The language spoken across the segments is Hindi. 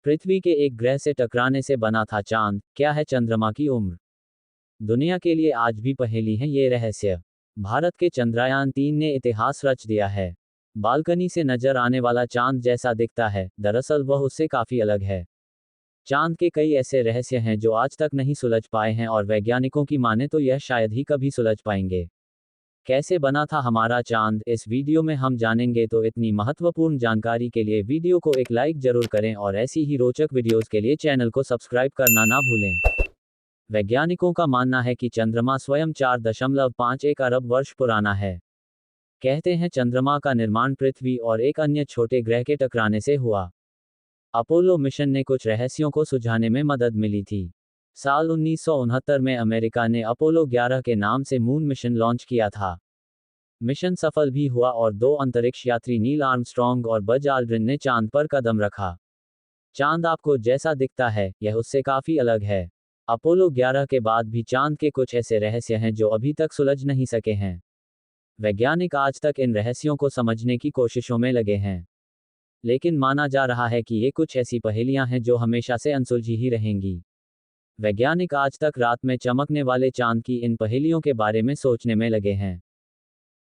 पृथ्वी के एक ग्रह से टकराने से बना था चांद, क्या है चंद्रमा की उम्र? दुनिया के लिए आज भी पहेली है ये रहस्य। भारत के चंद्रयान 3 ने इतिहास रच दिया है। बालकनी से नजर आने वाला चांद जैसा दिखता है, दरअसल वह उससे काफी अलग है। चांद के कई ऐसे रहस्य हैं जो आज तक नहीं सुलझ पाए हैं और वैज्ञानिकों की माने तो यह शायद ही कभी सुलझ पाएंगे। कैसे बना था हमारा चांद, इस वीडियो में हम जानेंगे। तो इतनी महत्वपूर्ण जानकारी के लिए वीडियो को एक लाइक जरूर करें और ऐसी ही रोचक वीडियोस के लिए चैनल को सब्सक्राइब करना ना भूलें। वैज्ञानिकों का मानना है कि चंद्रमा स्वयं 4.51 अरब वर्ष पुराना है। कहते हैं चंद्रमा का निर्माण पृथ्वी और एक अन्य छोटे ग्रह के टकराने से हुआ। अपोलो मिशन ने कुछ रहस्यों को सुलझाने में मदद मिली थी। साल 1969 में अमेरिका ने अपोलो 11 के नाम से मून मिशन लॉन्च किया था। मिशन सफल भी हुआ और 2 अंतरिक्ष यात्री नील आर्मस्ट्रॉन्ग और बज आल्ड्रिन ने चांद पर कदम रखा। चांद आपको जैसा दिखता है, यह उससे काफी अलग है। अपोलो 11 के बाद भी चांद के कुछ ऐसे रहस्य हैं जो अभी तक सुलझ नहीं सके हैं। वैज्ञानिक आज तक इन रहस्यों को समझने की कोशिशों में लगे हैं, लेकिन माना जा रहा है कि ये कुछ ऐसी पहेलियां हैं जो हमेशा से अनसुलझी ही रहेंगी। वैज्ञानिक आज तक रात में चमकने वाले चांद की इन पहेलियों के बारे में सोचने में लगे हैं।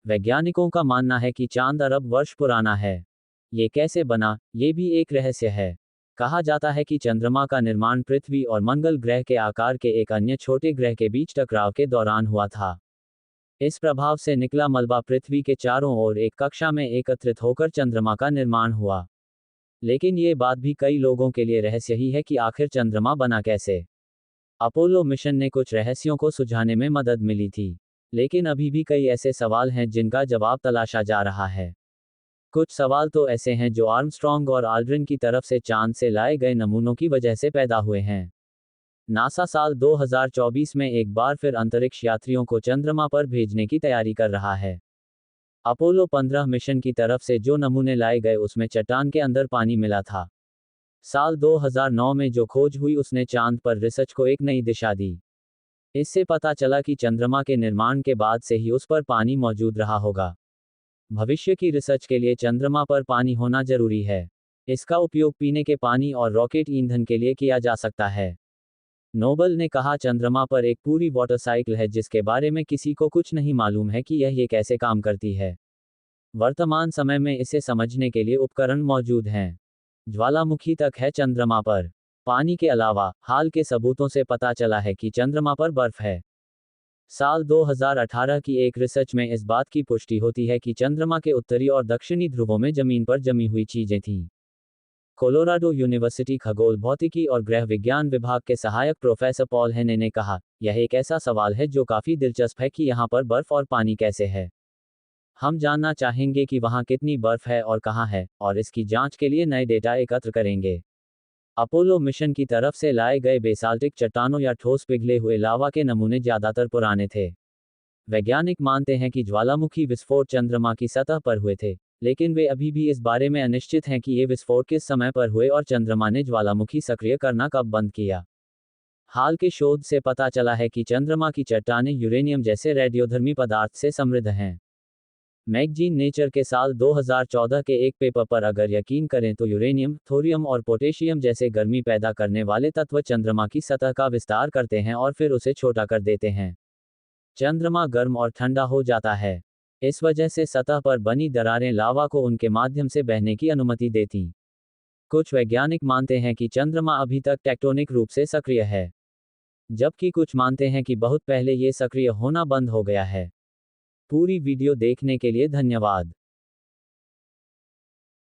वैज्ञानिकों का मानना है कि चांद अरब वर्ष पुराना है। ये कैसे बना, ये भी एक रहस्य है। कहा जाता है कि चंद्रमा का निर्माण पृथ्वी और मंगल ग्रह के आकार के एक अन्य छोटे ग्रह के बीच टकराव के दौरान हुआ था। इस प्रभाव से निकला मलबा पृथ्वी के चारों ओर एक कक्षा में एकत्रित होकर चंद्रमा का निर्माण हुआ। लेकिन ये बात भी कई लोगों के लिए रहस्य ही है कि आखिर चंद्रमा बना कैसे। अपोलो मिशन ने कुछ रहस्यों को सुलझाने में मदद मिली थी, लेकिन अभी भी कई ऐसे सवाल हैं जिनका जवाब तलाशा जा रहा है। कुछ सवाल तो ऐसे हैं जो आर्मस्ट्रॉन्ग और आल्ड्रिन की तरफ से चांद से लाए गए नमूनों की वजह से पैदा हुए हैं। नासा साल 2024 में एक बार फिर अंतरिक्ष यात्रियों को चंद्रमा पर भेजने की तैयारी कर रहा है। अपोलो 15 मिशन की तरफ से जो नमूने लाए गए उसमें चट्टान के अंदर पानी मिला था। साल 2009 में जो खोज हुई उसने चांद पर रिसर्च को एक नई दिशा दी। इससे पता चला कि चंद्रमा के निर्माण के बाद से ही उस पर पानी मौजूद रहा होगा। भविष्य की रिसर्च के लिए चंद्रमा पर पानी होना जरूरी है। इसका उपयोग पीने के पानी और रॉकेट ईंधन के लिए किया जा सकता है। नोबल ने कहा चंद्रमा पर एक पूरी वाटर साइकिल है जिसके बारे में किसी को कुछ नहीं मालूम है कि यह कैसे काम करती है। वर्तमान समय में इसे समझने के लिए उपकरण मौजूद हैं। ज्वालामुखी तक है चंद्रमा पर। पानी के अलावा हाल के सबूतों से पता चला है कि चंद्रमा पर बर्फ है। साल 2018 की एक रिसर्च में इस बात की पुष्टि होती है कि चंद्रमा के उत्तरी और दक्षिणी ध्रुवों में जमीन पर जमी हुई चीजें थीं। कोलोराडो यूनिवर्सिटी खगोल भौतिकी और ग्रह विज्ञान विभाग के सहायक प्रोफेसर पॉल हेने ने कहा, यह एक ऐसा सवाल है जो काफी दिलचस्प है कि यहाँ पर बर्फ और पानी कैसे है। हम जानना चाहेंगे कि वहाँ कितनी बर्फ है और कहाँ है, और इसकी जांच के लिए नए डेटा एकत्र करेंगे। अपोलो मिशन की तरफ से लाए गए बेसाल्टिक चट्टानों या ठोस पिघले हुए लावा के नमूने ज्यादातर पुराने थे। वैज्ञानिक मानते हैं कि ज्वालामुखी विस्फोट चंद्रमा की सतह पर हुए थे, लेकिन वे अभी भी इस बारे में अनिश्चित हैं कि ये विस्फोट किस समय पर हुए और चंद्रमा ने ज्वालामुखी सक्रिय करना कब बंद किया। हाल के शोध से पता चला है कि चंद्रमा की चट्टानें यूरेनियम जैसे रेडियोधर्मी पदार्थ से समृद्ध हैं। मैगजीन नेचर के साल 2014 के एक पेपर पर अगर यकीन करें तो यूरेनियम, थोरियम और पोटेशियम जैसे गर्मी पैदा करने वाले तत्व चंद्रमा की सतह का विस्तार करते हैं और फिर उसे छोटा कर देते हैं। चंद्रमा गर्म और ठंडा हो जाता है। इस वजह से सतह पर बनी दरारें लावा को उनके माध्यम से बहने की अनुमति देती। कुछ वैज्ञानिक मानते हैं कि चंद्रमा अभी तक टेक्टोनिक रूप से सक्रिय है, जबकि कुछ मानते हैं कि बहुत पहले ये सक्रिय होना बंद हो गया है। पूरी वीडियो देखने के लिए धन्यवाद।